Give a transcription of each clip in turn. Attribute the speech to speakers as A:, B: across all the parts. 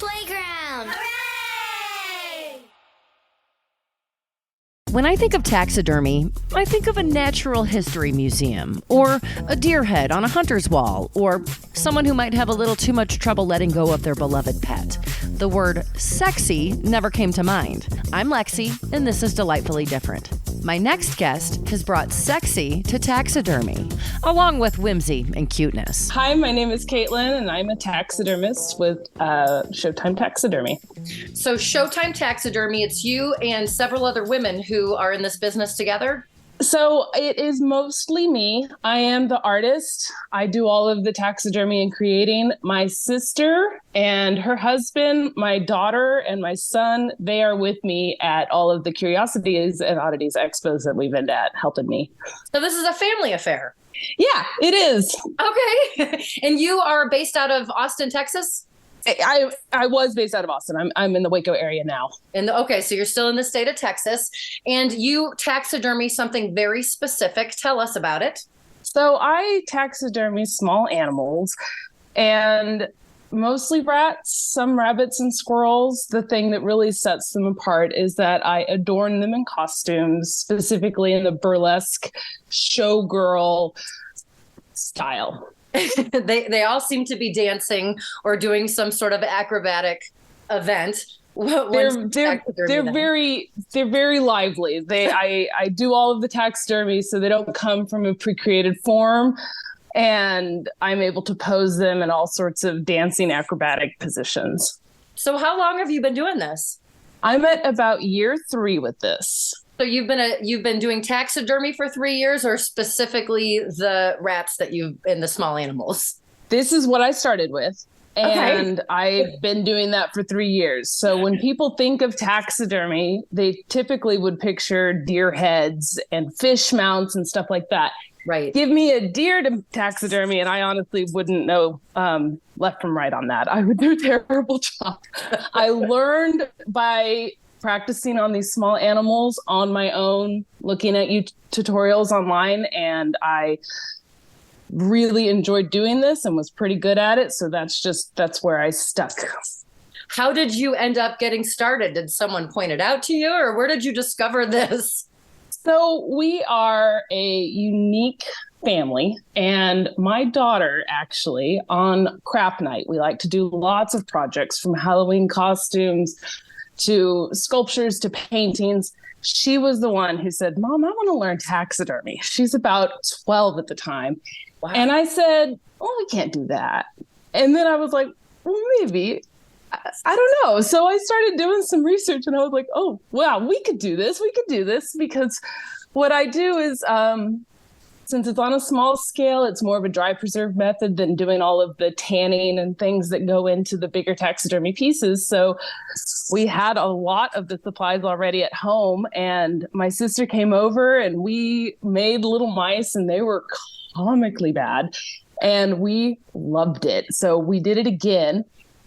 A: playground. Hooray!
B: When I think of taxidermy, I think of a natural history museum, or a deer head on a hunter's wall, or someone who might have a little too much trouble letting go of their beloved pet. The word sexy never came to mind. I'm Lexi, and this is Delightfully Different. My next guest has brought sexy to taxidermy, along with whimsy and cuteness.
C: Hi, my name is Caitlin, and I'm a taxidermist with Showtime Taxidermy.
B: So Showtime Taxidermy, it's you and several other women who are in this business together?
C: So it is mostly me. I am the artist. I do all of the taxidermy and creating. My sister and her husband, my daughter and my son, they are with me at all of the curiosities and oddities expos that we've been at, helping me.
B: So this is a family affair.
C: Yeah, it is.
B: Okay. And you are based out of Austin, Texas?
C: I was based out of Austin. I'm in the Waco area now.
B: Okay, so you're still in the state of Texas, and you taxidermy something very specific. Tell us about it.
C: So I taxidermy small animals, and mostly rats, some rabbits and squirrels. The thing that really sets them apart is that I adorn them in costumes, specifically in the burlesque showgirl style.
B: They all seem to be dancing or doing some sort of acrobatic event.
C: They're very lively. I do all of the taxidermy, so they don't come from a pre-created form, and I'm able to pose them in all sorts of dancing acrobatic positions.
B: So how long have you been doing this?
C: I'm at about year 3 with this.
B: So you've been doing taxidermy for 3 years, or specifically the rats and the small animals?
C: This is what I started with. And
B: Okay.
C: I've been doing that for 3 years. So when people think of taxidermy, they typically would picture deer heads and fish mounts and stuff like that.
B: Right.
C: Give me a deer to taxidermy, and I honestly wouldn't know left from right on that. I would do a terrible job. I learned by practicing on these small animals on my own, looking at tutorials online, and I really enjoyed doing this and was pretty good at it. So that's where I stuck.
B: How did you end up getting started? Did someone point it out to you, or where did you discover this?
C: So we are a unique family, and my daughter actually, on crap night, we like to do lots of projects, from Halloween costumes to sculptures to paintings. She was the one who said, "Mom, I want to learn taxidermy." She's about 12 at the time.
B: Wow.
C: And I said, "Oh, we can't do that." And then I was like, "Well, maybe." I don't know. So I started doing some research, and I was like, "Oh, wow, we could do this. We could do this." Because what I do is, since it's on a small scale, it's more of a dry preserve method than doing all of the tanning and things that go into the bigger taxidermy pieces. So we had a lot of the supplies already at home, and my sister came over and we made little mice, and they were comically bad, and we loved it. So we did it again.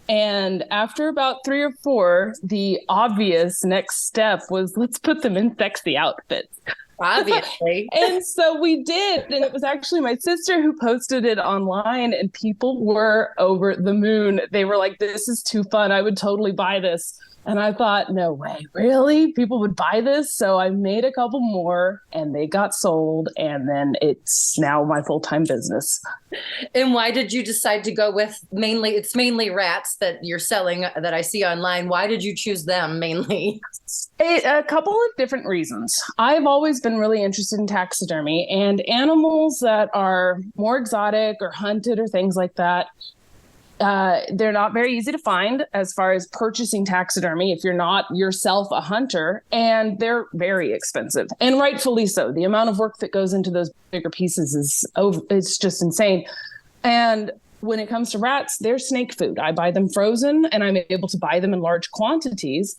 C: And after about 3 or 4, the obvious next step was, let's put them in sexy outfits.
B: Obviously.
C: And so we did. And it was actually my sister who posted it online, and people were over the moon. They were like, "This is too fun. I would totally buy this." And I thought, no way, really? People would buy this? So I made a couple more, and they got sold. And then it's now my full-time business.
B: And why did you decide to go with it's mainly rats that you're selling that I see online? Why did you choose them mainly?
C: A couple of different reasons. I've always been really interested in taxidermy, and animals that are more exotic or hunted or things like that. They're not very easy to find as far as purchasing taxidermy if you're not yourself a hunter, and they're very expensive, and rightfully so. The amount of work that goes into those bigger pieces it's just insane. And when it comes to rats, they're snake food. I buy them frozen, and I'm able to buy them in large quantities.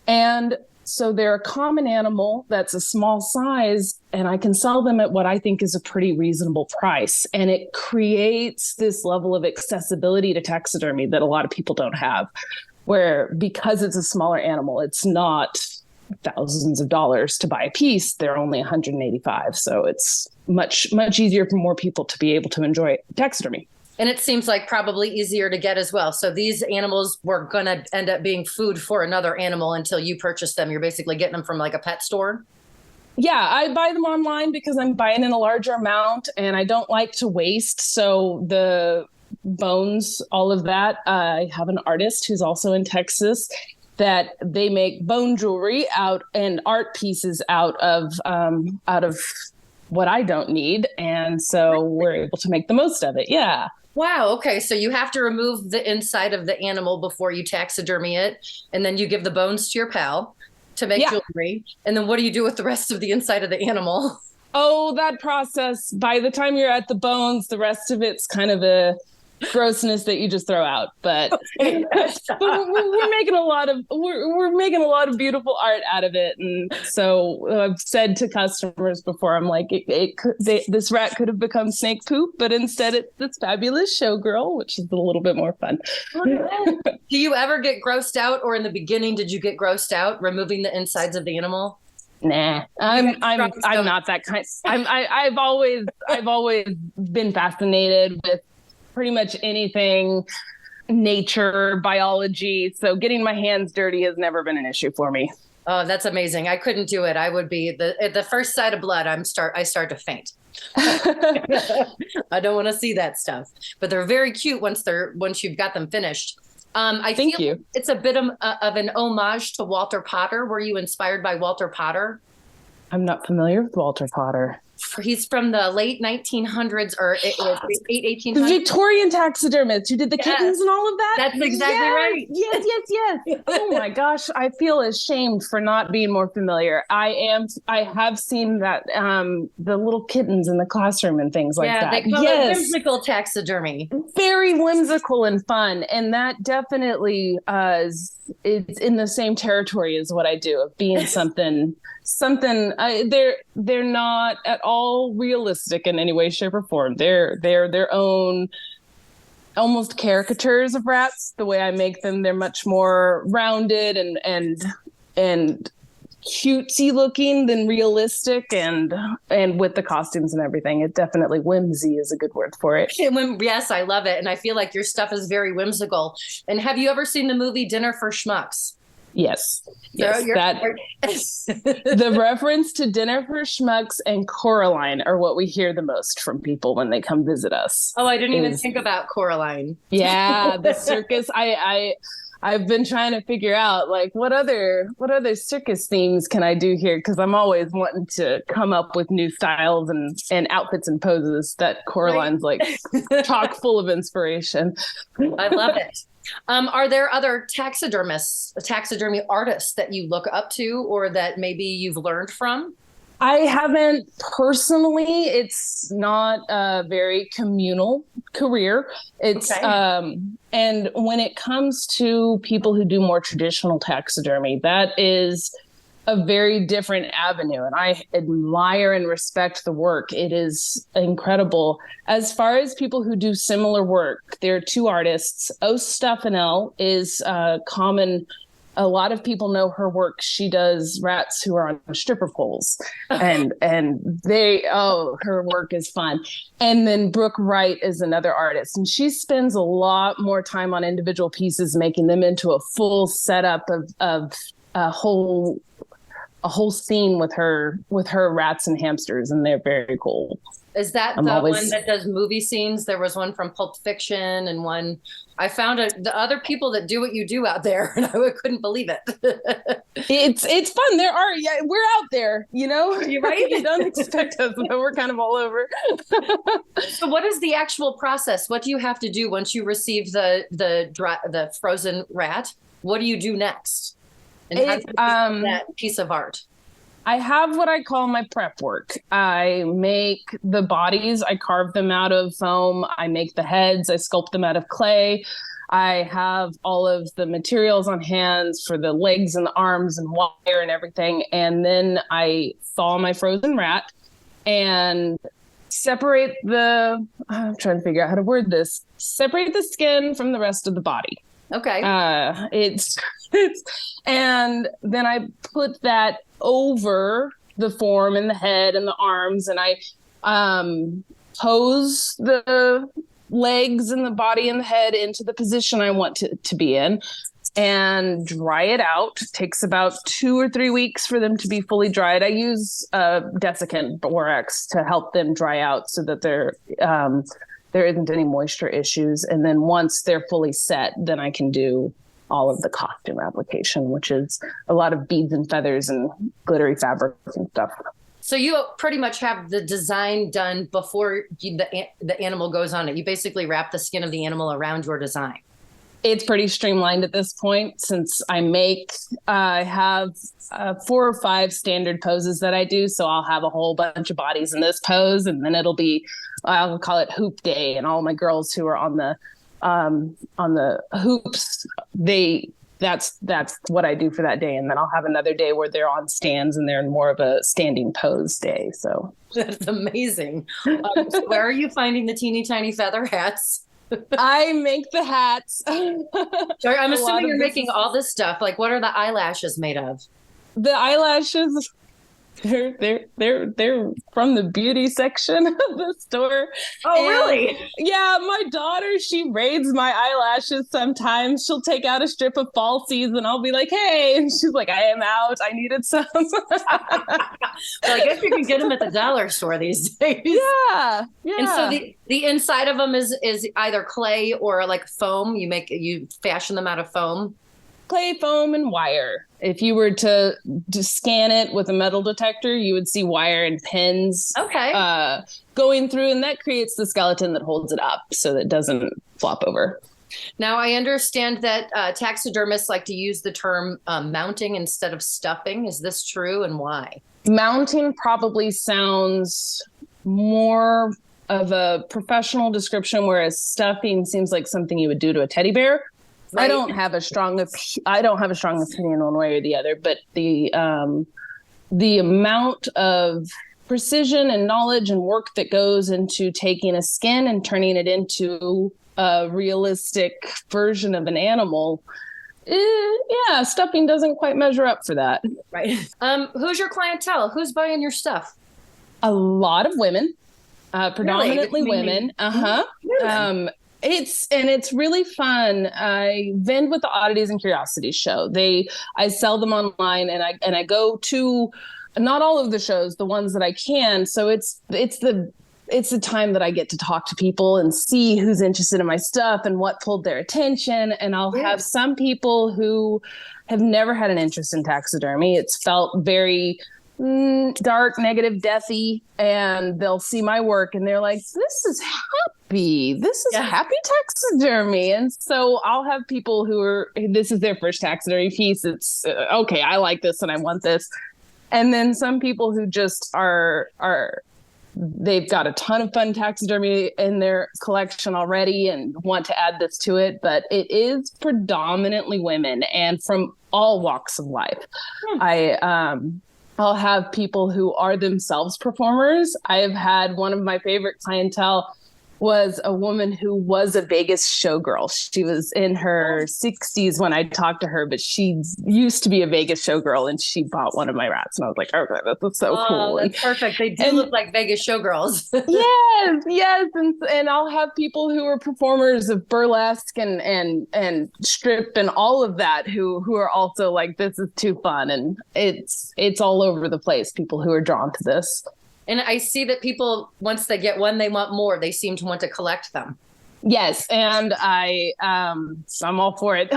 C: And so they're a common animal that's a small size, and I can sell them at what I think is a pretty reasonable price. And it creates this level of accessibility to taxidermy that a lot of people don't have, where because it's a smaller animal, it's not thousands of dollars to buy a piece. They're only 185. So it's much, much easier for more people to be able to enjoy taxidermy.
B: And it seems like probably easier to get as well. So these animals were going to end up being food for another animal until you purchase them. You're basically getting them from like a pet store.
C: Yeah, I buy them online because I'm buying in a larger amount and I don't like to waste. So the bones, all of that, I have an artist who's also in Texas that they make bone jewelry out and art pieces out of what I don't need. And so we're able to make the most of it. Yeah.
B: Wow. Okay. So you have to remove the inside of the animal before you taxidermy it. And then you give the bones to your pal to make jewelry. And then what do you do with the rest of the inside of the animal?
C: Oh, that process. By the time you're at the bones, the rest of it's kind of a grossness that you just throw out. But, but we're making a lot of we're making a lot of beautiful art out of it. And so I've said to customers before, I'm like, this rat could have become snake poop, but instead it's this fabulous showgirl, which is a little bit more fun.
B: Do you ever get grossed out, or in the beginning did you get grossed out removing the insides of the animal?
C: Nah, I'm not that kind. I've always been fascinated with pretty much anything nature, biology. So getting my hands dirty has never been an issue for me.
B: Oh, that's amazing. I couldn't do it. I would be at the first sight of blood. I start to faint. I don't want to see that stuff, but they're very cute once you've got them finished.
C: Thank you.
B: It's a bit of an homage to Walter Potter. Were you inspired by Walter Potter?
C: I'm not familiar with Walter Potter.
B: He's from the late 1900s or it was 1800s.
C: The Victorian taxidermist who did the kittens and all of that?
B: That's exactly right.
C: Yes. Oh my gosh, I feel ashamed for not being more familiar. I have seen that the little kittens in the classroom and things like that.
B: They call it whimsical taxidermy.
C: Very whimsical and fun, and that definitely is in the same territory as what I do of being something. They're not at all realistic in any way, shape, or form. They're their own almost caricatures of rats. The way I make them, they're much more rounded and cutesy looking than realistic, and with the costumes and everything. It definitely, whimsy is a good word for it.
B: Yes, I love it, and I feel like your stuff is very whimsical. And have you ever seen the movie Dinner for Schmucks?
C: Yes. The reference to Dinner for Schmucks and Coraline are what we hear the most from people when they come visit us.
B: Oh, I didn't even think about Coraline.
C: Yeah, the circus. I've been trying to figure out like what other circus themes can I do here, because I'm always wanting to come up with new styles and outfits and poses that Coraline's like chock full of inspiration.
B: I love it. Are there other taxidermy artists that you look up to or that maybe you've learned from?
C: I haven't personally. It's not a very communal career. It's and when it comes to people who do more traditional taxidermy, that is a very different avenue, and I admire and respect the work. It is incredible. As far as people who do similar work, there are two artists. O. Steffanel is common. A lot of people know her work. She does rats who are on stripper poles, and her work is fun. And then Brooke Wright is another artist, and she spends a lot more time on individual pieces, making them into a full setup of a whole scene with her rats and hamsters, and they're very cool.
B: Is that one that does movie scenes? There was one from Pulp Fiction and one I found the other people that do what you do out there, and I couldn't believe it.
C: It's fun. We're out there,
B: You're right.
C: You don't expect us, but we're kind of all over.
B: So what is the actual process? What do you have to do once you receive the frozen rat? What do you do next? And how do you that piece of art?
C: I have what I call my prep work. I make the bodies. I carve them out of foam. I make the heads. I sculpt them out of clay. I have all of the materials on hand for the legs and the arms and wire and everything. And then I thaw my frozen rat and separate I'm trying to figure out how to word this. Separate the skin from the rest of the body.
B: Okay.
C: And then I put that over the form and the head and the arms, and I pose the legs and the body and the head into the position I want to be in and dry it out. It takes about 2 or 3 weeks for them to be fully dried. I use desiccant borax to help them dry out so that there isn't any moisture issues. And then once they're fully set, then I can do all of the costume application, which is a lot of beads and feathers and glittery fabric and stuff.
B: So you pretty much have the design done before the animal goes on it. You basically wrap the skin of the animal around your design.
C: It's pretty streamlined at this point since I have 4 or 5 standard poses that I do. So I'll have a whole bunch of bodies in this pose, and then I'll call it hoop day. And all my girls who are on the hoops, that's what I do for that day. And then I'll have another day where they're on stands and they're in more of a standing pose day. So
B: that's amazing. So where are you finding the teeny tiny feather hats?
C: I make the hats.
B: So I'm assuming you're making all this stuff. Like, what are the eyelashes made of?
C: The eyelashes, they're from the beauty section of the store.
B: Oh, really?
C: Yeah, my daughter, she raids my eyelashes sometimes. She'll take out a strip of falsies and I'll be like, hey, and she's like, I am out. I needed some.
B: Well, I guess you can get them at the dollar store these days.
C: Yeah.
B: And so the inside of them is either clay or like foam. You fashion them out of foam.
C: Clay, foam, and wire. If you were to scan it with a metal detector, you would see wire and pins going through, and that creates the skeleton that holds it up so that it doesn't flop over.
B: Now, I understand that taxidermists like to use the term mounting instead of stuffing. Is this true, and why? Mounting
C: probably sounds more of a professional description, whereas stuffing seems like something you would do to a teddy bear. Right. I don't have a strong opinion one way or the other, but the amount of precision and knowledge and work that goes into taking a skin and turning it into a realistic version of an animal, stuffing doesn't quite measure up for that.
B: Right. Who's your clientele? Who's buying your stuff?
C: A lot of women, predominantly women. Really? It's really fun. I vend with the Oddities and Curiosities show. I sell them online, and I go to not all of the shows, the ones that I can. So it's the time that I get to talk to people and see who's interested in my stuff and what pulled their attention. And I'll have some people who have never had an interest in taxidermy. It's felt very dark, negative, deathy, and they'll see my work and they're like, this is happy. This is happy taxidermy. And so I'll have people this is their first taxidermy piece. It's okay, I like this and I want this. And then some people who just they've got a ton of fun taxidermy in their collection already and want to add this to it. But it is predominantly women and from all walks of life. I'll have people who are themselves performers. I have had one of my favorite clientele was a woman who was a Vegas showgirl. She was in her 60s when I talked to her, but she used to be a Vegas showgirl, and she bought one of my rats. And I was like, okay, that's so cool.
B: That's perfect. They do look like Vegas showgirls.
C: yes. And I'll have people who are performers of burlesque and strip and all of that who are also like, this is too fun. And it's all over the place, people who are drawn to this.
B: And I see that people, once they get one, they want more. They seem to want to collect them.
C: Yes, and I'm all for it.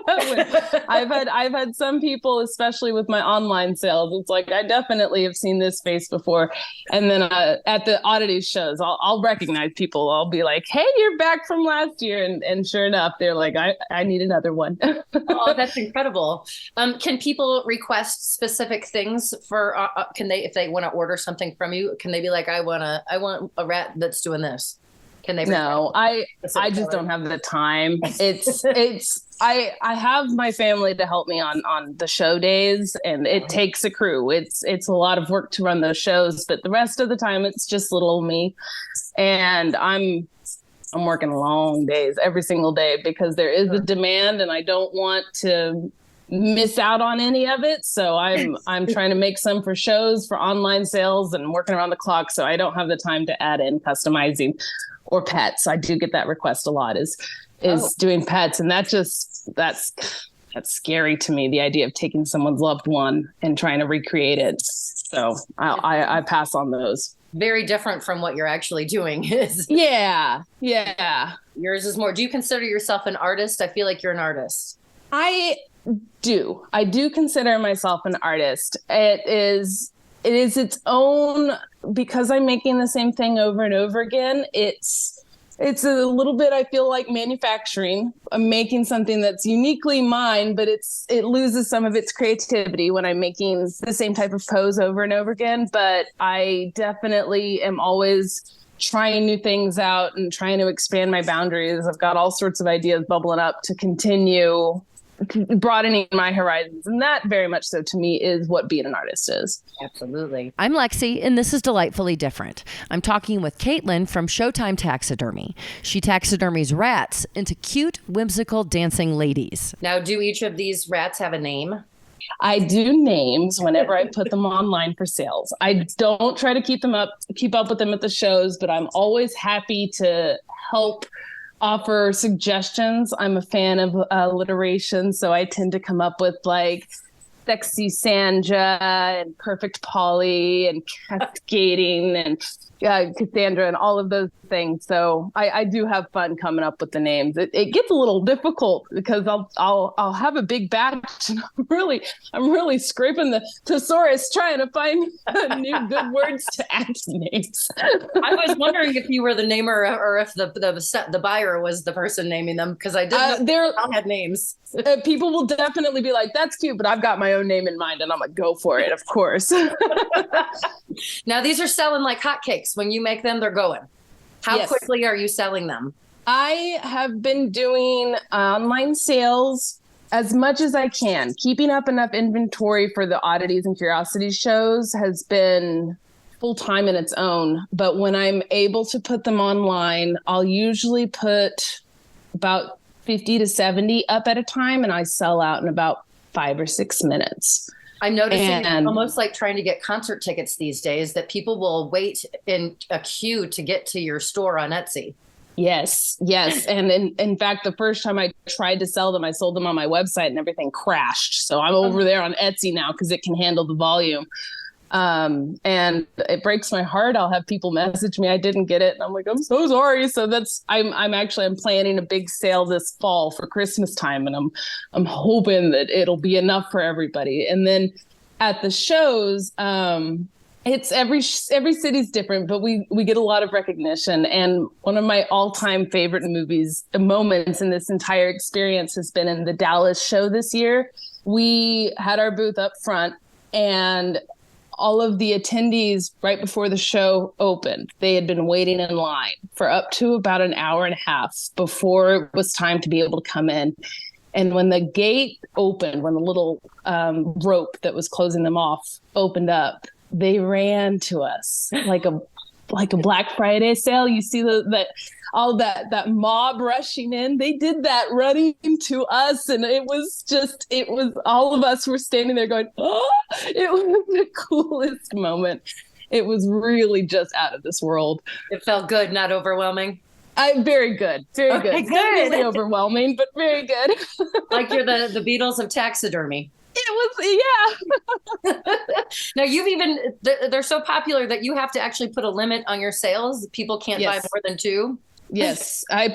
C: I've had some people, especially with my online sales, it's like, I definitely have seen this face before. And then at the Oddities shows, I'll recognize people. I'll be like, hey, you're back from last year. And sure enough, they're like, I need another one.
B: Oh, that's incredible. Can people request specific things for, if they want to order something from you, can they be like, I want a rat that's doing this? Can they?
C: No, I just don't have the time. I have my family to help me on the show days, and it takes a crew. It's a lot of work to run those shows, but the rest of the time it's just little old me, and I'm working long days every single day because there is a demand, and I don't want to miss out on any of it. So I'm trying to make some for shows, for online sales, and working around the clock. So I don't have the time to add in customizing or pets. I do get that request a lot is doing pets. And that's scary to me. The idea of taking someone's loved one and trying to recreate it. So I pass on those.
B: Very different from what you're actually doing.
C: Yeah.
B: Yours is more. Do you consider yourself an artist? I feel like you're an artist.
C: I do consider myself an artist. It is its own, because I'm making the same thing over and over again. It's a little bit, I feel like, manufacturing. I'm making something that's uniquely mine, but it loses some of its creativity when I'm making the same type of pose over and over again. But I definitely am always trying new things out and trying to expand my boundaries. I've got all sorts of ideas bubbling up to continue broadening my horizons. And that very much so to me is what being an artist is.
B: Absolutely. I'm Lexi, and this is Delightfully Different. I'm talking with Caitlin from Showtime Taxidermy. She taxidermies rats into cute, whimsical dancing ladies. Now, do each of these rats have a name?
C: I do names whenever I put them online for sales. I don't try to keep up with them at the shows, but I'm always happy to help offer suggestions. I'm a fan of alliteration, so I tend to come up with like Sexy Sandra and Perfect Polly and Cascading and Cassandra and all of those things. So I do have fun coming up with the names. It gets a little difficult because I'll have a big batch and I'm really scraping the thesaurus trying to find new good words to add to names.
B: I was wondering if you were the namer or if the buyer was the person naming them, because I didn't know they all had names.
C: People will definitely be like, that's cute, but I've got my own name in mind and I'm like, go for it, of course.
B: Now, these are selling like hotcakes. When you make them, they're going. How quickly are you selling them?
C: I have been doing online sales as much as I can. Keeping up enough inventory for the Oddities and Curiosities shows has been full time in its own. But when I'm able to put them online, I'll usually put about 50 to 70 up at a time, and I sell out in about 5 or 6 minutes.
B: I'm noticing it's almost like trying to get concert tickets these days, that people will wait in a queue to get to your store on Etsy.
C: Yes. And in fact, the first time I tried to sell them, I sold them on my website and everything crashed. So I'm over there on Etsy now because it can handle the volume. And it breaks my heart. I'll have people message me, I didn't get it. And I'm like, I'm so sorry. So I'm planning a big sale this fall for Christmas time. And I'm hoping that it'll be enough for everybody. And then at the shows, it's every city's different, but we get a lot of recognition. And one of my all-time favorite moments in this entire experience has been in the Dallas show this year. We had our booth up front, and all of the attendees right before the show opened, they had been waiting in line for up to about an hour and a half before it was time to be able to come in. And when the gate opened, when the little rope that was closing them off opened up, they ran to us like a Black Friday sale. You see that mob rushing in. They did that running to us, and it was all of us were standing there going, oh, it was the coolest moment. It was really just out of this world.
B: It felt good, not overwhelming.
C: Very good. Very good. It's definitely overwhelming, but very good.
B: Like you're the Beatles of taxidermy.
C: It was, yeah.
B: Now they're so popular that you have to actually put a limit on your sales. People can't buy more than 2.
C: Yes, I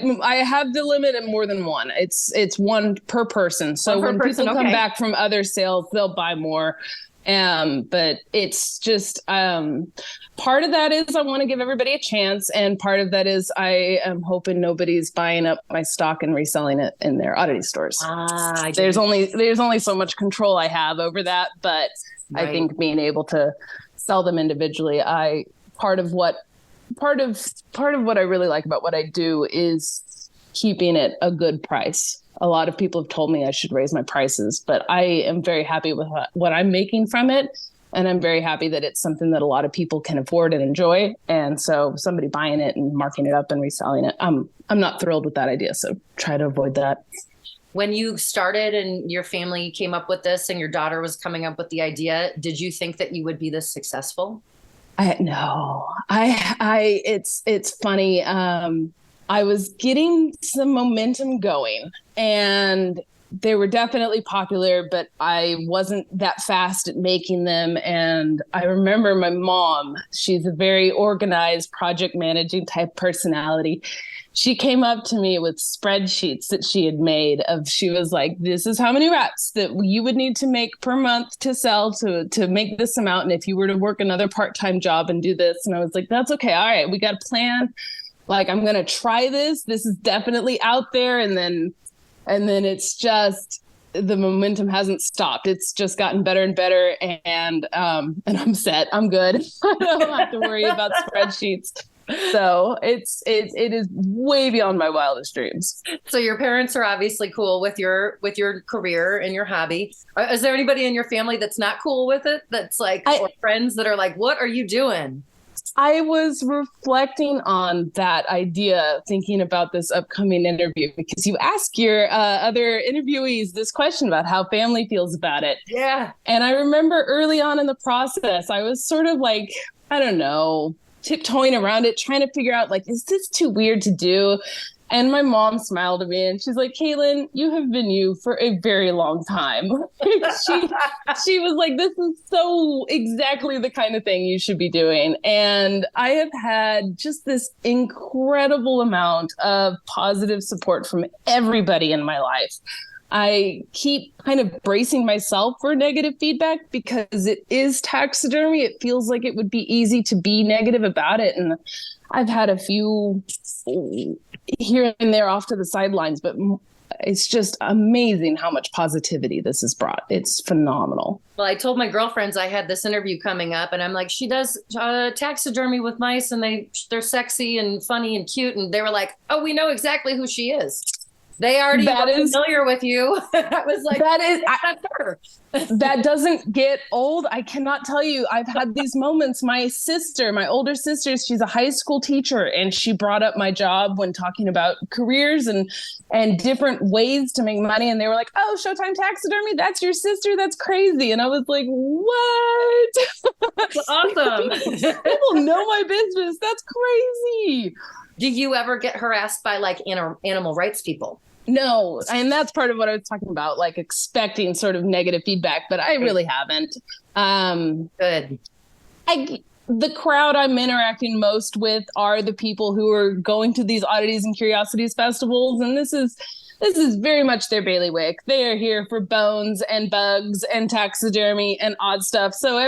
C: have the limit at more than 1. It's 1 per person. So when people come back from other sales, they'll buy more. But it's just part of that is I want to give everybody a chance, and part of that is I am hoping nobody's buying up my stock and reselling it in their oddity stores. There's only so much control I have over that, but right. I think being able to sell them individually, part of what I really like about what I do is keeping it a good price. A lot of people have told me I should raise my prices, but I am very happy with what I'm making from it. And I'm very happy that it's something that a lot of people can afford and enjoy. And so somebody buying it and marking it up and reselling it, I'm not thrilled with that idea. So try to avoid that.
B: When you started and your family came up with this and your daughter was coming up with the idea, did you think that you would be this successful?
C: It's funny. I was getting some momentum going, and they were definitely popular, but I wasn't that fast at making them. And I remember my mom, she's a very organized project managing type personality. She came up to me with spreadsheets that she had made she was like, this is how many rats that you would need to make per month to sell to make this amount. And if you were to work another part-time job and do this. And I was like, that's okay. All right, we got a plan. Like, I'm going to try this. This is definitely out there. And then it's just, the momentum hasn't stopped. It's just gotten better and better. And I'm set. I'm good. I don't have to worry about spreadsheets. So it is way beyond my wildest dreams.
B: So your parents are obviously cool with your career and your hobby. Is there anybody in your family that's not cool with it? That's like, or friends that are like, what are you doing?
C: I was reflecting on that idea, thinking about this upcoming interview, because you ask your other interviewees this question about how family feels about it.
B: Yeah.
C: And I remember early on in the process, I was sort of like, I don't know, tiptoeing around it, trying to figure out, like, is this too weird to do? And my mom smiled at me and she's like, Caitlin, you have been you for a very long time. she was like, this is so exactly the kind of thing you should be doing. And I have had just this incredible amount of positive support from everybody in my life. I keep kind of bracing myself for negative feedback because it is taxidermy. It feels like it would be easy to be negative about it. And I've had a few here and there off to the sidelines, but it's just amazing how much positivity this has brought. It's phenomenal.
B: Well, I told my girlfriends I had this interview coming up, and I'm like, she does taxidermy with mice, and they're sexy and funny and cute. And they were like, oh, we know exactly who she is. They already are familiar with you. I was like, that's her.
C: That doesn't get old. I cannot tell you. I've had these moments. My older sister, she's a high school teacher, and she brought up my job when talking about careers and different ways to make money. And they were like, oh, Showtime Taxidermy, that's your sister? That's crazy. And I was like, what?
B: That's awesome.
C: People know my business. That's crazy.
B: Do you ever get harassed by like animal rights people?
C: No, and that's part of what I was talking about, like expecting sort of negative feedback, but I really haven't.
B: Good.
C: The crowd I'm interacting most with are the people who are going to these oddities and curiosities festivals, and this is very much their bailiwick. They are here for bones and bugs and taxidermy and odd stuff. So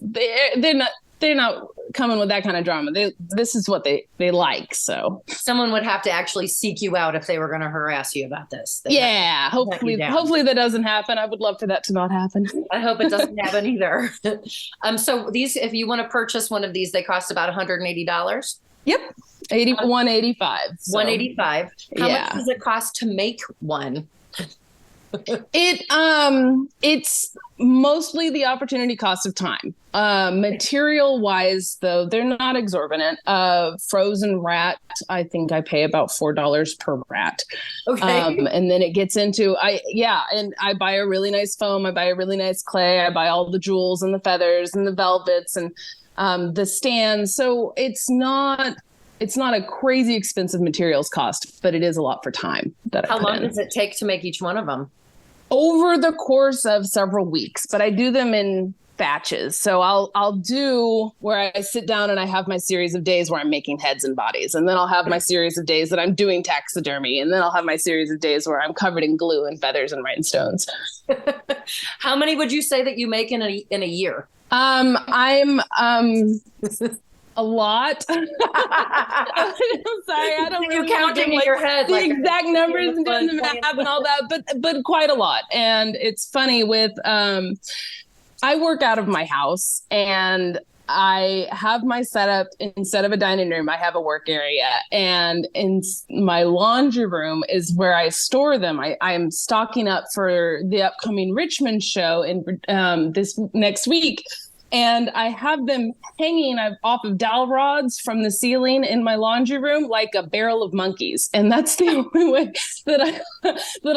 C: they're not coming with that kind of drama. This is what they like. So
B: someone would have to actually seek you out if they were going to harass you about this.
C: Hopefully that doesn't happen. I would love for that to not happen.
B: I hope it doesn't happen either. So these, if you want to purchase one of these, they cost about $180.
C: Yep. $185. So.
B: $185. How much does it cost to make one?
C: It's mostly the opportunity cost of time. Material wise, though, they're not exorbitant. Frozen rat, I think I pay about $4 per rat. Okay. And then it gets into and I buy a really nice foam, I buy a really nice clay, I buy all the jewels and the feathers and the velvets and the stands. So it's not a crazy expensive materials cost, but it is a lot for time.
B: How long does it take to make each one of them?
C: Over the course of several weeks, but I do them in batches. So I'll do where I sit down and I have my series of days where I'm making heads and bodies. And then I'll have my series of days that I'm doing taxidermy. And then I'll have my series of days where I'm covered in glue and feathers and rhinestones.
B: How many would you say that you make in a year?
C: I'm a lot. I'm sorry, I don't really
B: you're counting in your head
C: the exact numbers and doing the math and all that, but quite a lot. And it's funny with I work out of my house, and I have my setup instead of a dining room. I have a work area, and in my laundry room is where I store them. I am stocking up for the upcoming Richmond show in this next week. And I have them hanging off of dowel rods from the ceiling in my laundry room like a barrel of monkeys. And that's the only way that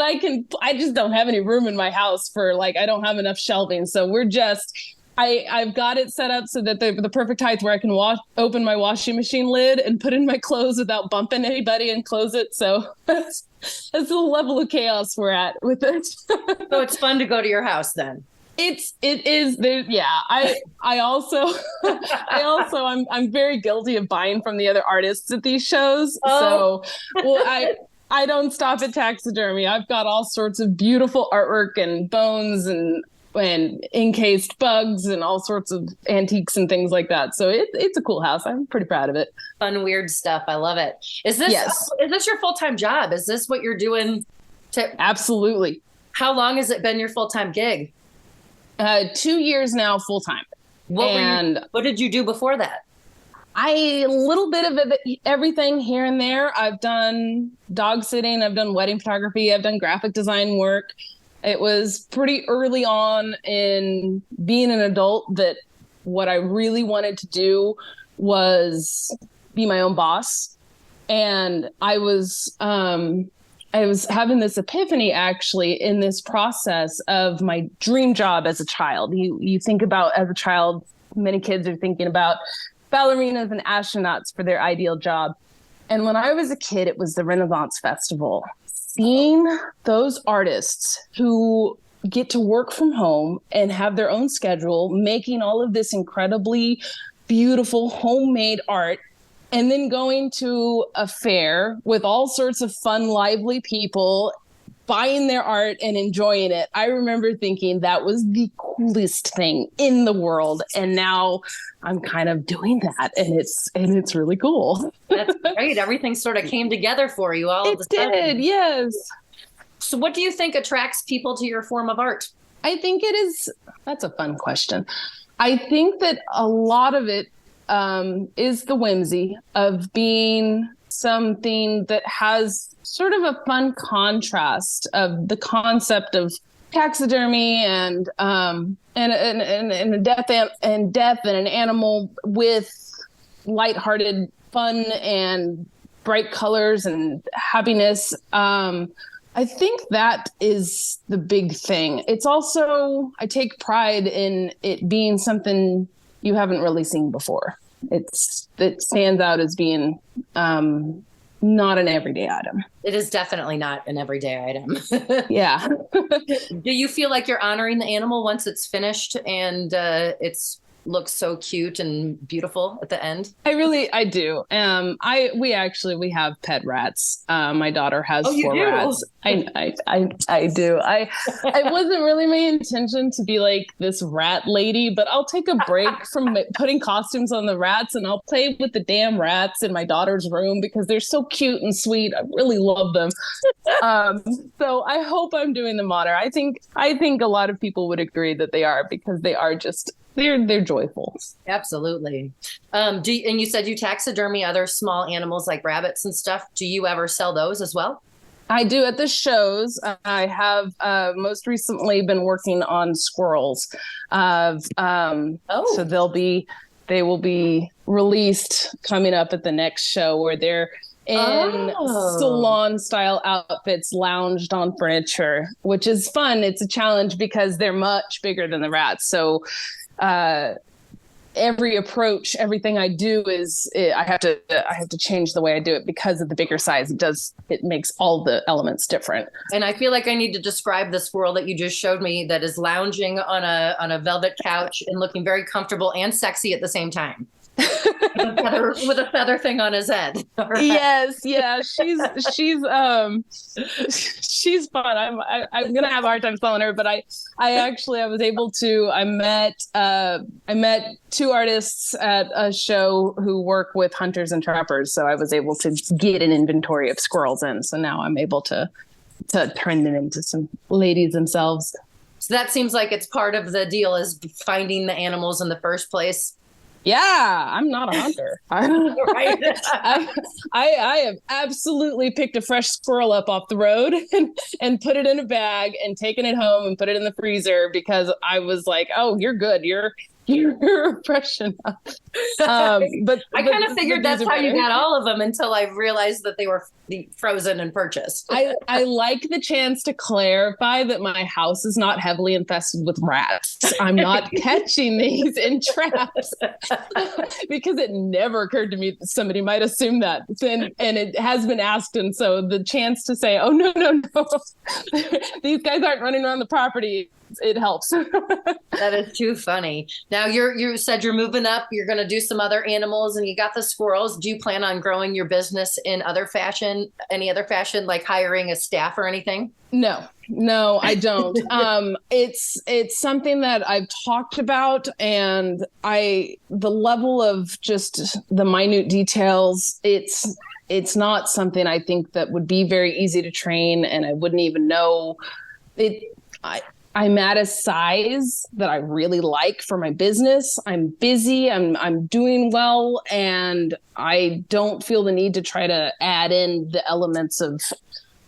C: I can. I just don't have any room in my house for I don't have enough shelving. So we're just I've got it set up so that the perfect height where I can open my washing machine lid and put in my clothes without bumping anybody and close it. So that's the level of chaos we're at with it.
B: So it's fun to go to your house then.
C: It is there. Yeah. I also I'm very guilty of buying from the other artists at these shows.
B: Oh.
C: So I don't stop at Taxidermy. I've got all sorts of beautiful artwork and bones and encased bugs and all sorts of antiques and things like that. So it's a cool house. I'm pretty proud of it.
B: Fun, weird stuff. I love it. Is this your full-time job? Is this what you're doing?
C: Absolutely.
B: How long has it been your full-time gig?
C: 2 years now, full-time.
B: What did you do before that?
C: A little bit of everything here and there. I've done dog sitting. I've done wedding photography. I've done graphic design work. It was pretty early on in being an adult that what I really wanted to do was be my own boss. And I was having this epiphany actually in this process of my dream job as a child. You think about as a child, many kids are thinking about ballerinas and astronauts for their ideal job. And when I was a kid, it was the Renaissance Festival. Seeing those artists who get to work from home and have their own schedule, making all of this incredibly beautiful homemade art, and then going to a fair with all sorts of fun, lively people, buying their art and enjoying it. I remember thinking that was the coolest thing in the world. And now I'm kind of doing that. And it's really cool.
B: That's great. Everything sort of came together for you all of a sudden.
C: It did, yes.
B: So what do you think attracts people to your form of art?
C: I think that's a fun question. I think that a lot of it is the whimsy of being something that has sort of a fun contrast of the concept of taxidermy and a death and an animal with lighthearted fun and bright colors and happiness. I think that is the big thing. It's also, I take pride in it being something you haven't really seen before. It stands out as being not an everyday item.
B: It is definitely not an everyday item.
C: Yeah.
B: Do you feel like you're honoring the animal once it's finished and it's looks so cute and beautiful at the end? I do. We have pet rats. My daughter has 4 rats. I do. I wasn't really my intention to be like this rat lady, but I'll take a break from putting costumes on the rats and I'll play with the damn rats in my daughter's room because they're so cute and sweet. I really love them. So I hope I'm doing them honor. I think a lot of people would agree that they are because they are just they're joyful. Absolutely. And you said you taxidermy other small animals like rabbits and stuff. Do you ever sell those as well?
C: I do at the shows. I have most recently been working on squirrels. So they will be released coming up at the next show where they're in salon style outfits lounged on furniture, which is fun. It's a challenge because they're much bigger than the rats. So everything I do is I have to change the way I do it because of the bigger size. It makes all the elements different.
B: And I feel like I need to describe the squirrel that you just showed me that is lounging on a velvet couch and looking very comfortable and sexy at the same time. with a feather thing on his head.
C: Yes, yeah, she's fun. I'm gonna have a hard time selling her, but I met 2 artists at a show who work with hunters and trappers, so I was able to get an inventory of squirrels in. So now I'm able to turn them into some ladies themselves.
B: So that seems like it's part of the deal is finding the animals in the first place.
C: Yeah, I'm not a hunter. I have absolutely picked a fresh squirrel up off the road and put it in a bag and taken it home and put it in the freezer because I was like, oh, you're good. your impression of. But
D: I kind of figured that's how you got all of them until I realized that they were frozen and purchased.
C: I like the chance to clarify that my house is not heavily infested with rats. I'm not catching these in traps because it never occurred to me that somebody might assume that. And it has been asked. And so the chance to say, oh, no, these guys aren't running around the property, it helps.
D: That is too funny. Now you said you're moving up, you're going to do some other animals, and you got the squirrels. Do you plan on growing your business in any other fashion, like hiring a staff or anything?
C: No, I don't. It's something that I've talked about, and the level of just the minute details, it's not something I think that would be very easy to train, and I wouldn't even know it. I'm at a size that I really like for my business. I'm busy, I'm doing well, and I don't feel the need to try to add in the elements of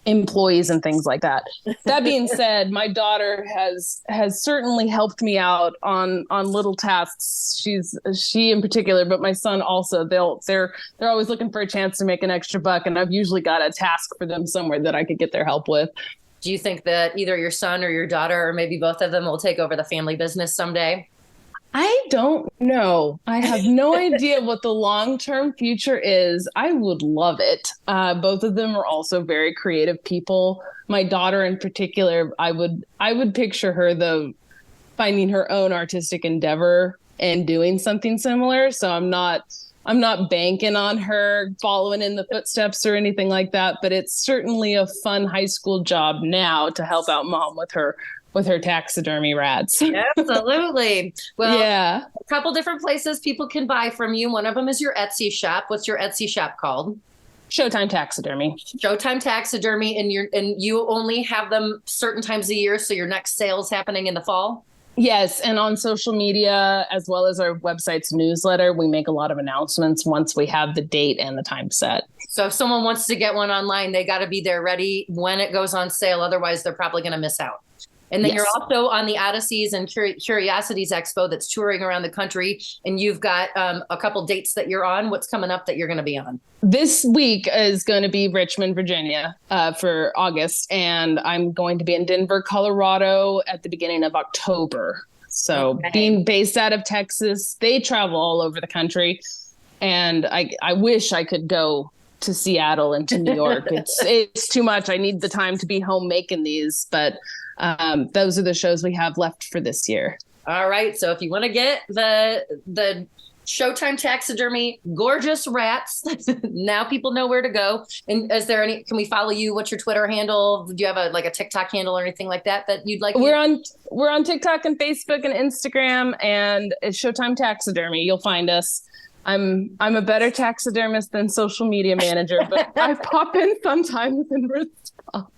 C: employees and things like that. That being said, my daughter has certainly helped me out on little tasks. She in particular, but my son also. They're always looking for a chance to make an extra buck, and I've usually got a task for them somewhere that I could get their help with.
D: Do you think that either your son or your daughter, or maybe both of them, will take over the family business someday?
C: I don't know. I have no idea what the long-term future is. I would love it. Both of them are also very creative people. My daughter in particular, I would picture her though finding her own artistic endeavor and doing something similar. So I'm not banking on her following in the footsteps or anything like that, but it's certainly a fun high school job now to help out mom with her taxidermy rats.
D: Absolutely. Well,
C: yeah.
D: A couple different places people can buy from you. One of them is your Etsy shop. What's your Etsy shop called?
C: Showtime Taxidermy.
D: Showtime Taxidermy, and you only have them certain times a year, so your next sale's happening in the fall?
C: Yes, and on social media, as well as our website's newsletter, we make a lot of announcements once we have the date and the time set.
D: So if someone wants to get one online, they got to be there ready when it goes on sale. Otherwise, they're probably going to miss out. And then You're also on the Odysseys and Curiosities Expo that's touring around the country. And you've got a couple dates that you're on. What's coming up that you're going to be on?
C: This week is going to be Richmond, Virginia for August. And I'm going to be in Denver, Colorado at the beginning of October. So Being based out of Texas, they travel all over the country. And I wish I could go to Seattle and to New York. It's too much. I need the time to be home making these. But those are the shows we have left for this year.
D: All right. So if you want to get the Showtime Taxidermy gorgeous rats, now people know where to go. And can we follow you? What's your Twitter handle? Do you have a TikTok handle or anything like that you'd like?
C: We're on TikTok and Facebook and Instagram, and it's Showtime Taxidermy. You'll find us. I'm a better taxidermist than social media manager, but I pop in sometimes and respond.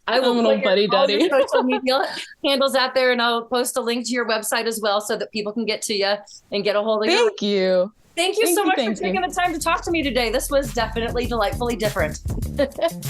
D: I will
C: put all
D: your social media handles out there, and I'll post a link to your website as well so that people can get to you and get a hold of you.
C: Thank you.
D: Thank you so much for taking the time to talk to me today. This was definitely delightfully different.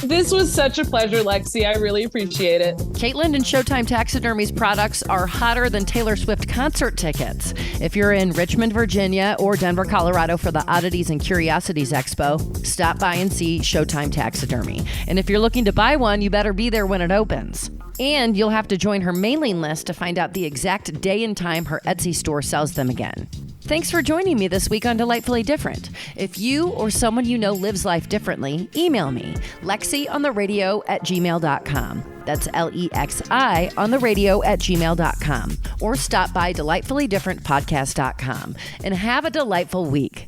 C: This was such a pleasure, Lexi. I really appreciate it.
B: Caitlin and Showtime Taxidermy's products are hotter than Taylor Swift concert tickets. If you're in Richmond, Virginia or Denver, Colorado for the Oddities and Curiosities Expo, stop by and see Showtime Taxidermy. And if you're looking to buy one, you better be there when it opens. And you'll have to join her mailing list to find out the exact day and time her Etsy store sells them again. Thanks for joining me this week on Delightfully Different. If you or someone you know lives life differently, email me, lexiontheradio@gmail.com. That's LEXI on the radio@gmail.com. Or stop by delightfullydifferentpodcast.com and have a delightful week.